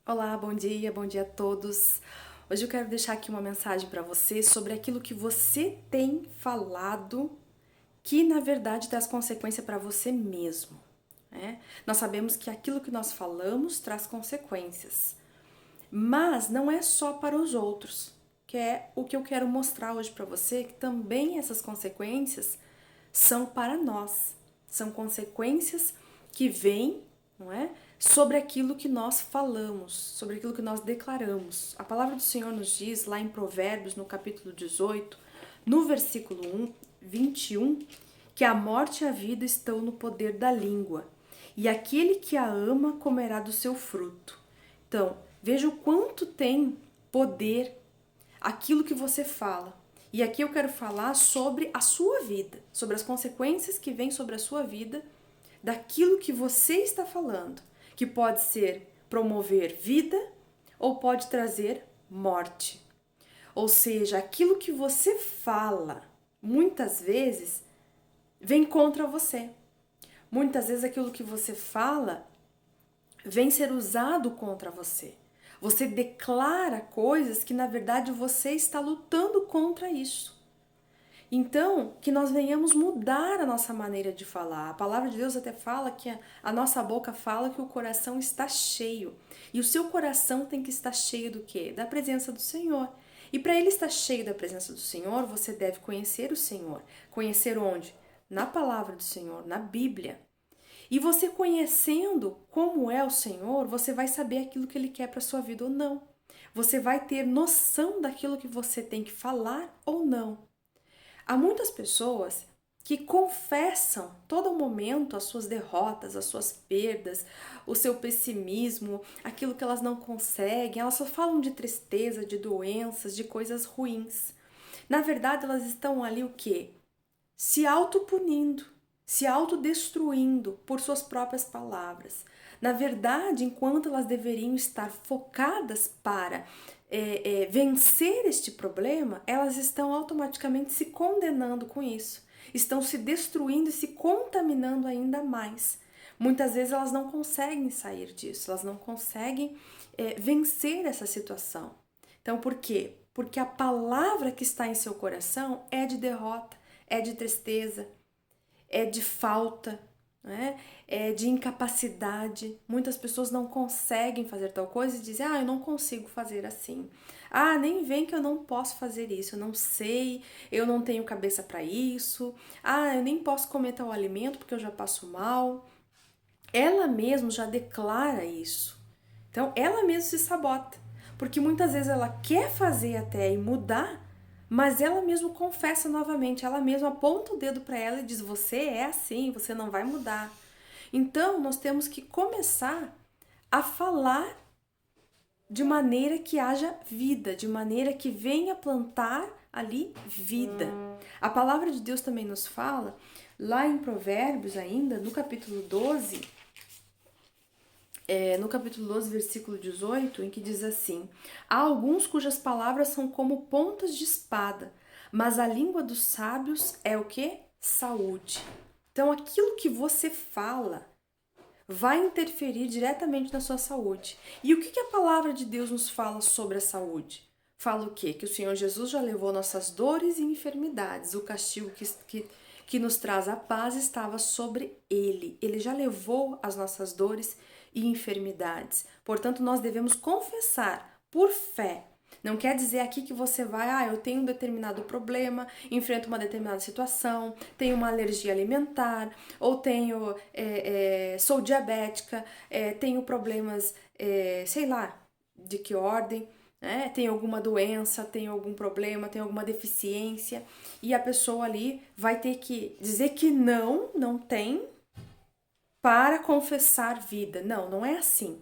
Olá, bom dia a todos. Hoje eu quero deixar aqui uma mensagem para você sobre aquilo que você tem falado que na verdade traz consequência para você mesmo, né? Nós sabemos que aquilo que nós falamos traz consequências, mas não é só para os outros, que é o que eu quero mostrar hoje para você, que também essas consequências são para nós. São consequências que vêm, não é? Sobre aquilo que nós falamos, sobre aquilo que nós declaramos. A palavra do Senhor nos diz lá em Provérbios, no capítulo 18, no versículo 21, que a morte e a vida estão no poder da língua, e aquele que a ama comerá do seu fruto. Então, veja o quanto tem poder aquilo que você fala. E aqui eu quero falar sobre a sua vida, sobre as consequências que vêm sobre a sua vida daquilo que você está falando, que pode ser promover vida ou pode trazer morte. Ou seja, aquilo que você fala, muitas vezes, vem contra você. Muitas vezes aquilo que você fala vem ser usado contra você. Você declara coisas que na verdade você está lutando contra isso. Então, que nós venhamos mudar a nossa maneira de falar. A palavra de Deus até fala que a nossa boca fala que o coração está cheio. E o seu coração tem que estar cheio do quê? Da presença do Senhor. E para ele estar cheio da presença do Senhor, você deve conhecer o Senhor. Conhecer onde? Na palavra do Senhor, na Bíblia. E você conhecendo como é o Senhor, você vai saber aquilo que ele quer para sua vida ou não. Você vai ter noção daquilo que você tem que falar ou não. Há muitas pessoas que confessam todo momento as suas derrotas, as suas perdas, o seu pessimismo, aquilo que elas não conseguem, elas só falam de tristeza, de doenças, de coisas ruins. Na verdade, elas estão ali o quê? Se autopunindo, se autodestruindo por suas próprias palavras. Na verdade, enquanto elas deveriam estar focadas para vencer este problema, elas estão automaticamente se condenando com isso. Estão se destruindo e se contaminando ainda mais. Muitas vezes elas não conseguem sair disso, elas não conseguem vencer essa situação. Então, por quê? Porque a palavra que está em seu coração é de derrota, é de tristeza, é de falta, né? É de incapacidade. Muitas pessoas não conseguem fazer tal coisa e dizem: eu não consigo fazer assim. Nem vem que eu não posso fazer isso, eu não sei, eu não tenho cabeça para isso. Eu nem posso comer tal alimento porque eu já passo mal. Ela mesma já declara isso. Então, ela mesma se sabota. Porque muitas vezes ela quer fazer até e mudar, mas ela mesma confessa novamente, ela mesma aponta o dedo para ela e diz: você é assim, você não vai mudar. Então, nós temos que começar a falar de maneira que haja vida, de maneira que venha plantar ali vida. A palavra de Deus também nos fala, lá em Provérbios ainda, no capítulo 12, versículo 18, em que diz assim: há alguns cujas palavras são como pontas de espada, mas a língua dos sábios é o que? Saúde. Então, aquilo que você fala vai interferir diretamente na sua saúde. E o que a palavra de Deus nos fala sobre a saúde? Fala o quê? Que o Senhor Jesus já levou nossas dores e enfermidades. O castigo que nos traz a paz estava sobre ele. Ele já levou as nossas dores e enfermidades. Portanto, nós devemos confessar por fé. Não quer dizer aqui que você vai, eu tenho um determinado problema, enfrento uma determinada situação, tenho uma alergia alimentar, ou sou diabética, tenho problemas, sei lá, de que ordem, né? Tenho alguma doença, tenho algum problema, tenho alguma deficiência, e a pessoa ali vai ter que dizer que não tem, para confessar vida. Não, não é assim.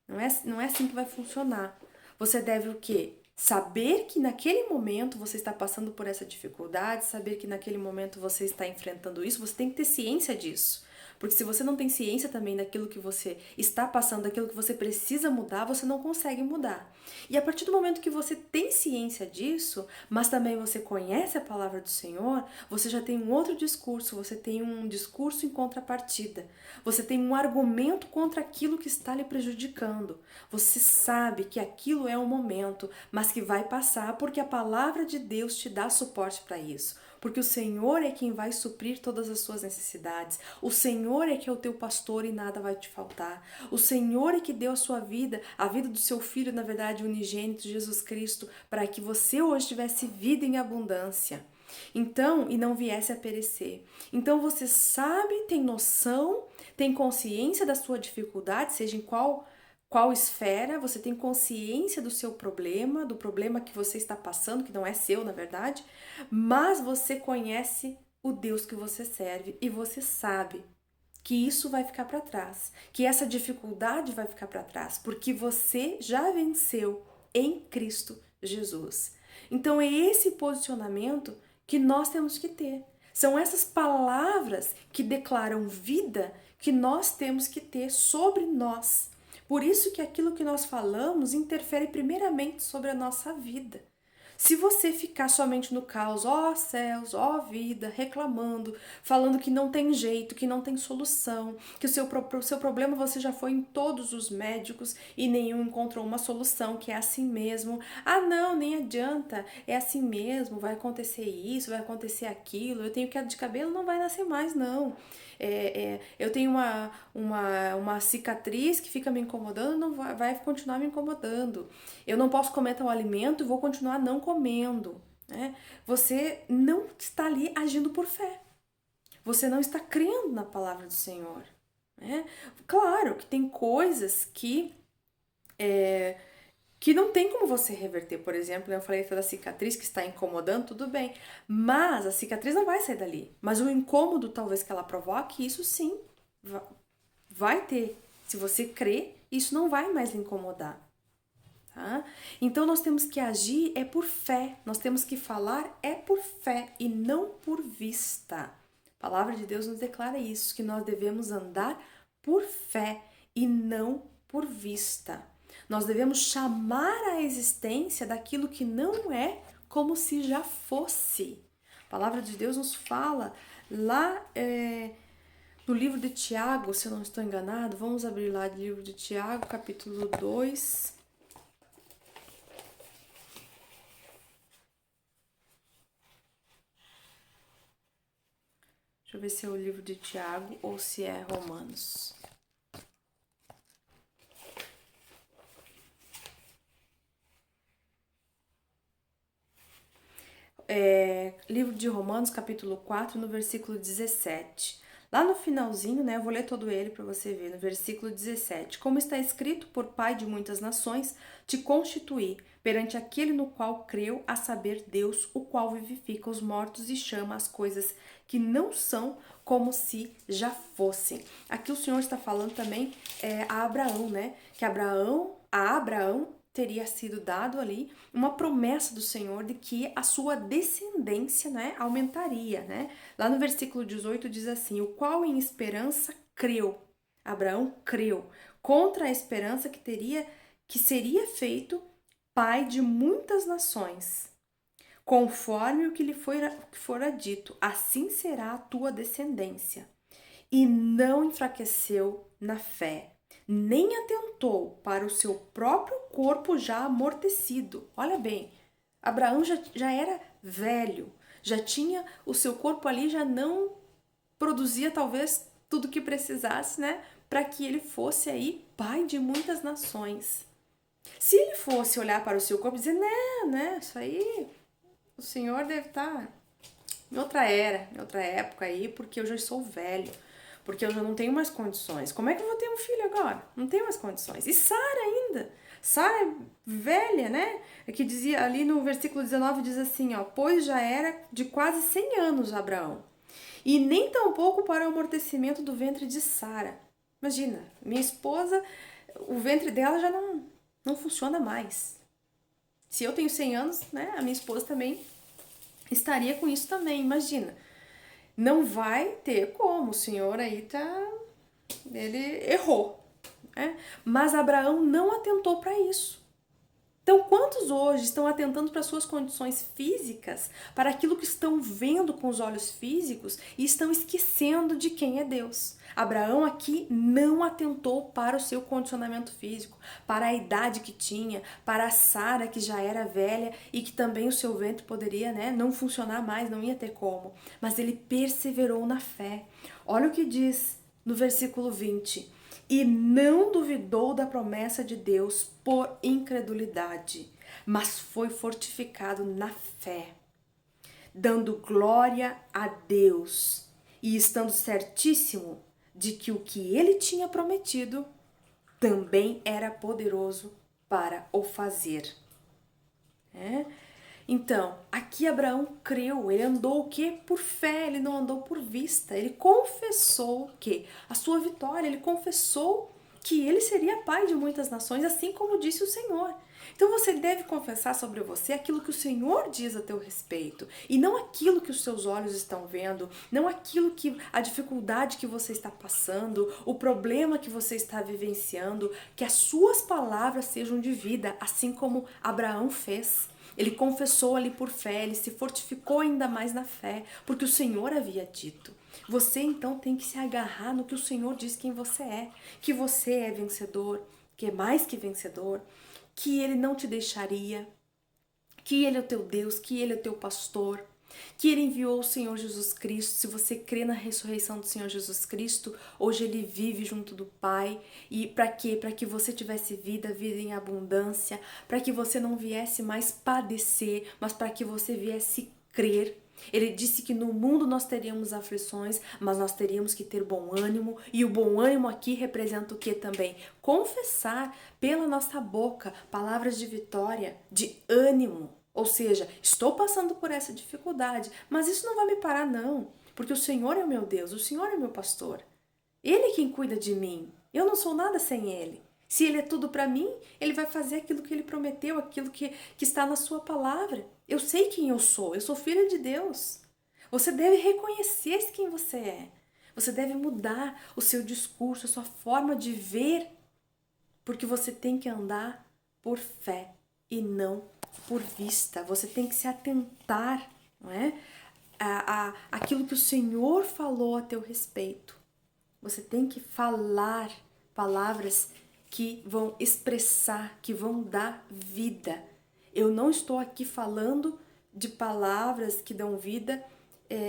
Não é assim que vai funcionar. Você deve o quê? Saber que naquele momento você está passando por essa dificuldade, saber que naquele momento você está enfrentando isso, você tem que ter ciência disso. Porque se você não tem ciência também daquilo que você está passando, daquilo que você precisa mudar, você não consegue mudar. E a partir do momento que você tem ciência disso, mas também você conhece a palavra do Senhor, você já tem um outro discurso, você tem um discurso em contrapartida. Você tem um argumento contra aquilo que está lhe prejudicando. Você sabe que aquilo é um momento, mas que vai passar porque a palavra de Deus te dá suporte para isso. Porque o Senhor é quem vai suprir todas as suas necessidades. O Senhor é que é o teu pastor e nada vai te faltar. O Senhor é que deu a sua vida, a vida do seu Filho, na verdade, unigênito, Jesus Cristo, para que você hoje tivesse vida em abundância. Então, e não viesse a perecer. Então você sabe, tem noção, tem consciência da sua dificuldade, seja em qual esfera, você tem consciência do seu problema, do problema que você está passando, que não é seu, na verdade, mas você conhece o Deus que você serve e você sabe que isso vai ficar para trás, que essa dificuldade vai ficar para trás, porque você já venceu em Cristo Jesus. Então é esse posicionamento que nós temos que ter. São essas palavras que declaram vida que nós temos que ter sobre nós. Por isso que aquilo que nós falamos interfere primeiramente sobre a nossa vida. Se você ficar somente no caos, ó céus, ó vida, reclamando, falando que não tem jeito, que não tem solução, que o seu problema você já foi em todos os médicos e nenhum encontrou uma solução, que é assim mesmo. Ah, não, nem adianta, é assim mesmo, vai acontecer isso, vai acontecer aquilo, eu tenho queda de cabelo, não vai nascer mais, não. Eu tenho uma cicatriz que fica me incomodando, não vai continuar me incomodando. Eu não posso comer tal alimento e vou continuar não comendo. Né? Você não está ali agindo por fé. Você não está crendo na palavra do Senhor. Né? Claro que tem coisas que não tem como você reverter. Por exemplo, eu falei da cicatriz que está incomodando, tudo bem. Mas a cicatriz não vai sair dali. Mas o incômodo talvez que ela provoque, isso sim vai ter. Se você crê, isso não vai mais lhe incomodar. Tá? Então nós temos que agir é por fé. Nós temos que falar é por fé e não por vista. A palavra de Deus nos declara isso, que nós devemos andar por fé e não por vista. Nós devemos chamar a existência daquilo que não é como se já fosse. A palavra de Deus nos fala lá no livro de Tiago, se eu não estou enganado, vamos abrir lá o livro de Tiago, capítulo 2. Deixa eu ver se é o livro de Tiago ou se é Romanos. Livro de Romanos, capítulo 4, no versículo 17. Lá no finalzinho, né, eu vou ler todo ele para você ver, no versículo 17. Como está escrito, por Pai de muitas nações, te constituí perante aquele no qual creu, a saber, Deus, o qual vivifica os mortos e chama as coisas que não são como se já fossem. Aqui o Senhor está falando também a Abraão, né, que a Abraão teria sido dado ali uma promessa do Senhor de que a sua descendência, né, aumentaria, né? Lá no versículo 18 diz assim: o qual em esperança creu. Abraão creu contra a esperança que seria feito pai de muitas nações. Conforme o que lhe fora dito, assim será a tua descendência. E não enfraqueceu na fé, nem atentou para o seu próprio corpo já amortecido. Olha bem, Abraão já era velho, já tinha o seu corpo ali, já não produzia talvez tudo que precisasse, né, para que ele fosse aí pai de muitas nações. Se ele fosse olhar para o seu corpo e dizer, né, isso aí o Senhor deve estar em outra era, em outra época aí, porque eu já sou velho. Porque eu já não tenho mais condições. Como é que eu vou ter um filho agora? Não tenho mais condições. E Sara ainda. Sara é velha, né? É que dizia ali no versículo 19, diz assim, ó, pois já era de quase 100 anos Abraão. E nem tampouco para o amortecimento do ventre de Sara. Imagina, minha esposa, o ventre dela já não funciona mais. Se eu tenho 100 anos, né? A minha esposa também estaria com isso também, imagina. Não vai ter como, o Senhor aí ele errou, né? Mas Abraão não atentou para isso. Então, quantos hoje estão atentando para suas condições físicas, para aquilo que estão vendo com os olhos físicos e estão esquecendo de quem é Deus? Abraão aqui não atentou para o seu condicionamento físico, para a idade que tinha, para a Sara que já era velha e que também o seu ventre poderia, né, não funcionar mais, não ia ter como. Mas ele perseverou na fé. Olha o que diz no versículo 20. E não duvidou da promessa de Deus por incredulidade, mas foi fortificado na fé, dando glória a Deus e estando certíssimo de que o que ele tinha prometido também era poderoso para o fazer. Então, aqui Abraão creu, ele andou o quê? Por fé, ele não andou por vista. Ele confessou o quê? A sua vitória, ele confessou que ele seria pai de muitas nações, assim como disse o Senhor. Então você deve confessar sobre você aquilo que o Senhor diz a teu respeito, e não aquilo que os seus olhos estão vendo, não aquilo que a dificuldade que você está passando, o problema que você está vivenciando, que as suas palavras sejam de vida, assim como Abraão fez. Ele confessou ali por fé, ele se fortificou ainda mais na fé, porque o Senhor havia dito. Você então tem que se agarrar no que o Senhor diz quem você é, que você é vencedor, que é mais que vencedor, que Ele não te deixaria, que Ele é o teu Deus, que Ele é o teu pastor, que Ele enviou o Senhor Jesus Cristo. Se você crê na ressurreição do Senhor Jesus Cristo, hoje Ele vive junto do Pai. E para quê? Para que você tivesse vida, vida em abundância, para que você não viesse mais padecer, mas para que você viesse crer. Ele disse que no mundo nós teríamos aflições, mas nós teríamos que ter bom ânimo, e o bom ânimo aqui representa o que também? Confessar pela nossa boca palavras de vitória, de ânimo. Ou seja, estou passando por essa dificuldade, mas isso não vai me parar não, porque o Senhor é o meu Deus, o Senhor é o meu pastor. Ele é quem cuida de mim. Eu não sou nada sem Ele. Se Ele é tudo para mim, Ele vai fazer aquilo que Ele prometeu, aquilo que está na sua palavra. Eu sei quem eu sou filha de Deus. Você deve reconhecer quem você é. Você deve mudar o seu discurso, a sua forma de ver, porque você tem que andar por fé e não por vista. Você tem que se atentar, não é? Aquilo que o Senhor falou a teu respeito. Você tem que falar palavras que vão expressar, que vão dar vida. Eu não estou aqui falando de palavras que dão vida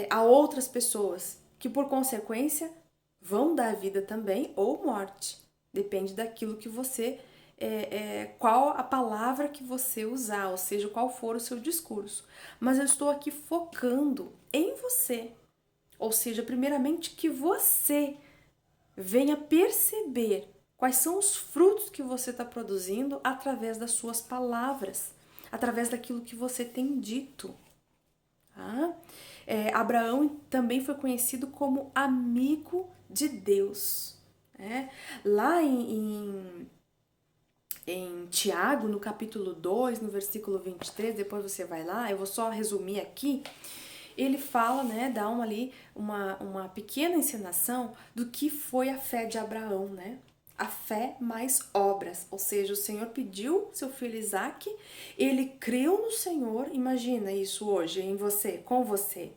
a outras pessoas, que por consequência vão dar vida também ou morte. Depende daquilo que você, qual a palavra que você usar, ou seja, qual for o seu discurso. Mas eu estou aqui focando em você. Ou seja, primeiramente que você venha perceber quais são os frutos que você está produzindo através das suas palavras, através daquilo que você tem dito. Tá? Abraão também foi conhecido como amigo de Deus. Né? Lá em Tiago, no capítulo 2, no versículo 23, depois você vai lá, eu vou só resumir aqui. Ele fala, né, dá uma pequena encenação do que foi a fé de Abraão, né? A fé mais obras, ou seja, o Senhor pediu seu filho Isaque, ele creu no Senhor, imagina isso hoje em você, com você.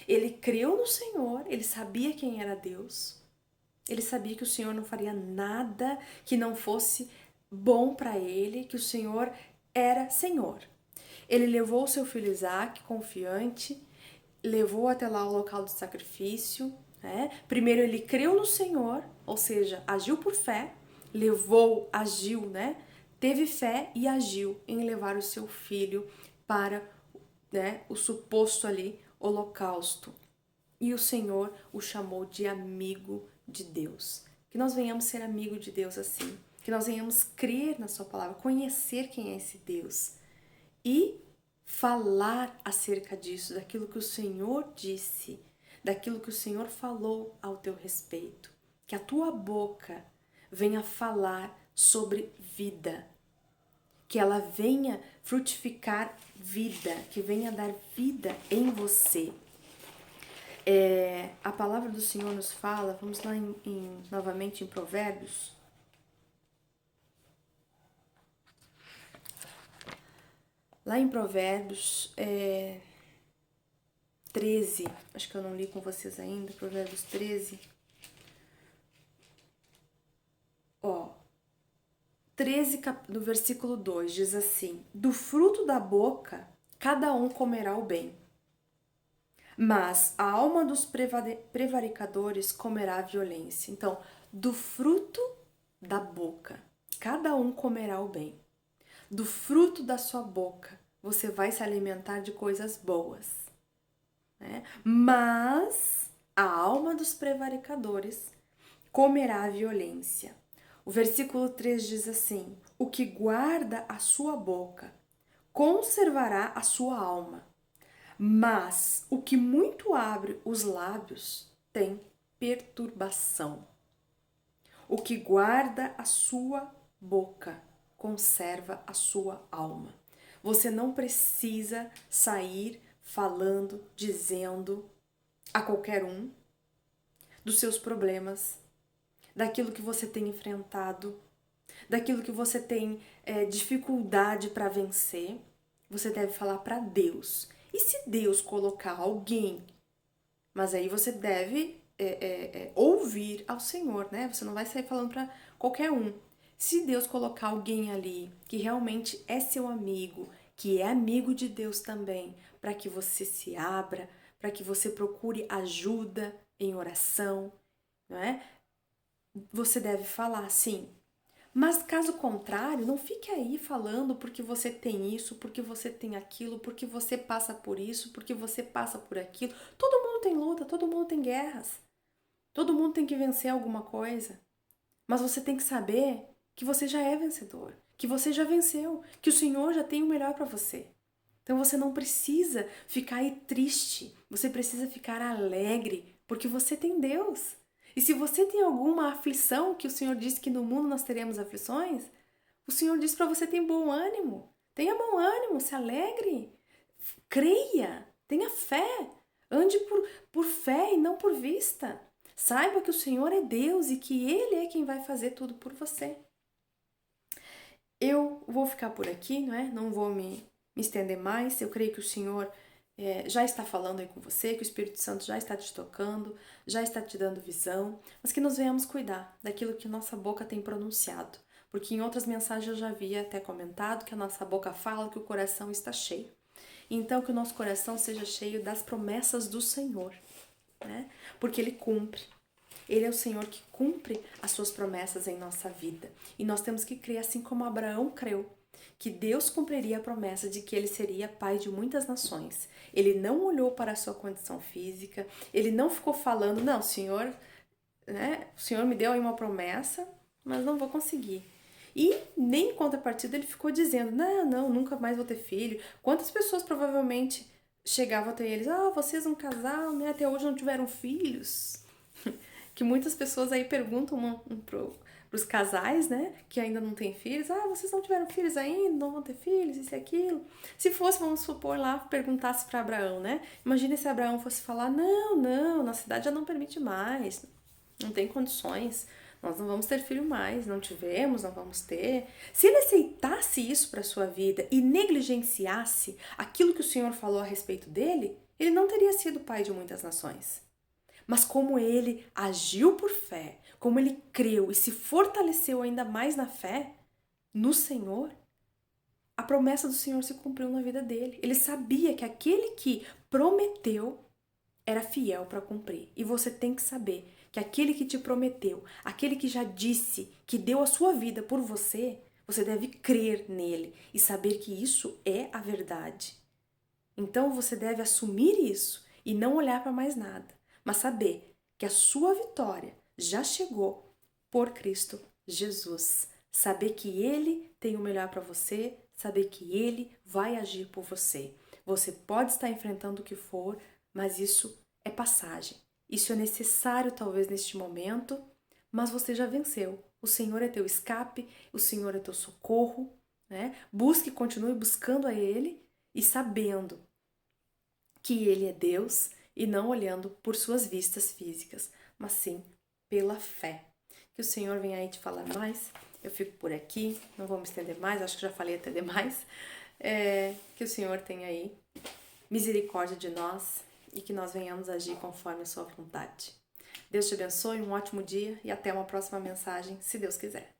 Ele creu no Senhor, ele sabia quem era Deus, ele sabia que o Senhor não faria nada que não fosse bom para ele, que o Senhor era Senhor. Ele levou o seu filho Isaque, confiante, levou até lá o local do sacrifício, né? Primeiro ele creu no Senhor, ou seja, agiu por fé, agiu, né? Teve fé e agiu em levar o seu filho para, né, o suposto ali holocausto. E o Senhor o chamou de amigo de Deus. Que nós venhamos ser amigo de Deus assim, que nós venhamos crer na sua palavra, conhecer quem é esse Deus e falar acerca disso, daquilo que o Senhor disse, daquilo que o Senhor falou ao teu respeito. Que a tua boca venha falar sobre vida, que ela venha frutificar vida, que venha dar vida em você. A palavra do Senhor nos fala, vamos lá novamente em Provérbios. Lá em Provérbios 13, acho que eu não li com vocês ainda, Provérbios 13. 13, no versículo 2, diz assim: do fruto da boca cada um comerá o bem, mas a alma dos prevaricadores comerá a violência. Então, do fruto da boca cada um comerá o bem. Do fruto da sua boca você vai se alimentar de coisas boas, né? Mas a alma dos prevaricadores comerá a violência. O versículo 3 diz assim: o que guarda a sua boca conservará a sua alma, mas o que muito abre os lábios tem perturbação. O que guarda a sua boca conserva a sua alma. Você não precisa sair falando, dizendo a qualquer um dos seus problemas, daquilo que você tem enfrentado, daquilo que você tem dificuldade para vencer. Você deve falar para Deus. E se Deus colocar alguém, mas aí você deve ouvir ao Senhor, né? Você não vai sair falando para qualquer um. Se Deus colocar alguém ali que realmente é seu amigo, que é amigo de Deus também, para que você se abra, para que você procure ajuda em oração, não é? Você deve falar sim. Mas caso contrário, não fique aí falando porque você tem isso, porque você tem aquilo, porque você passa por isso, porque você passa por aquilo. Todo mundo tem luta, todo mundo tem guerras. Todo mundo tem que vencer alguma coisa. Mas você tem que saber que você já é vencedor, que você já venceu, que o Senhor já tem o melhor para você. Então você não precisa ficar aí triste, você precisa ficar alegre, porque você tem Deus. E se você tem alguma aflição, que o Senhor disse que no mundo nós teremos aflições, o Senhor diz para você ter bom ânimo. Tenha bom ânimo, se alegre, creia, tenha fé, ande por fé e não por vista. Saiba que o Senhor é Deus e que Ele é quem vai fazer tudo por você. Eu vou ficar por aqui, não é? Não vou me estender mais. Eu creio que o Senhor já está falando aí com você, que o Espírito Santo já está te tocando, já está te dando visão, mas que nos venhamos cuidar daquilo que nossa boca tem pronunciado. Porque em outras mensagens eu já havia até comentado que a nossa boca fala, que o coração está cheio. Então que o nosso coração seja cheio das promessas do Senhor, né? Porque Ele cumpre. Ele é o Senhor que cumpre as suas promessas em nossa vida. E nós temos que crer assim como Abraão creu, que Deus cumpriria a promessa de que ele seria pai de muitas nações. Ele não olhou para a sua condição física, ele não ficou falando, não, Senhor, né, o Senhor me deu aí uma promessa, mas não vou conseguir. E nem em contrapartida ele ficou dizendo, não, nunca mais vou ter filho. Quantas pessoas provavelmente chegavam até eles, vocês um casal, né, até hoje não tiveram filhos? Que muitas pessoas aí perguntam pros casais, né, que ainda não têm filhos, vocês não tiveram filhos ainda, não vão ter filhos, isso e aquilo. Se fosse, vamos supor lá, perguntasse para Abraão, né, imagina se Abraão fosse falar, não, nossa cidade já não permite mais, não tem condições, nós não vamos ter filho mais, não tivemos, não vamos ter. Se ele aceitasse isso para sua vida e negligenciasse aquilo que o Senhor falou a respeito dele, ele não teria sido pai de muitas nações. Mas como ele agiu por fé, como ele creu e se fortaleceu ainda mais na fé no Senhor, a promessa do Senhor se cumpriu na vida dele. Ele sabia que aquele que prometeu era fiel para cumprir. E você tem que saber que aquele que te prometeu, aquele que já disse que deu a sua vida por você, você deve crer nele e saber que isso é a verdade. Então você deve assumir isso e não olhar para mais nada, mas saber que a sua vitória já chegou por Cristo Jesus. Saber que Ele tem o melhor para você, saber que Ele vai agir por você. Você pode estar enfrentando o que for, mas isso é passagem. Isso é necessário talvez neste momento, mas você já venceu. O Senhor é teu escape, o Senhor é teu socorro, né? Busque, continue buscando a Ele e sabendo que Ele é Deus e não olhando por suas vistas físicas, mas sim pela fé. Que o Senhor venha aí te falar mais. Eu fico por aqui, não vou me estender mais, acho que já falei até demais. Que o Senhor tenha aí misericórdia de nós e que nós venhamos agir conforme a sua vontade. Deus te abençoe, um ótimo dia e até uma próxima mensagem, se Deus quiser.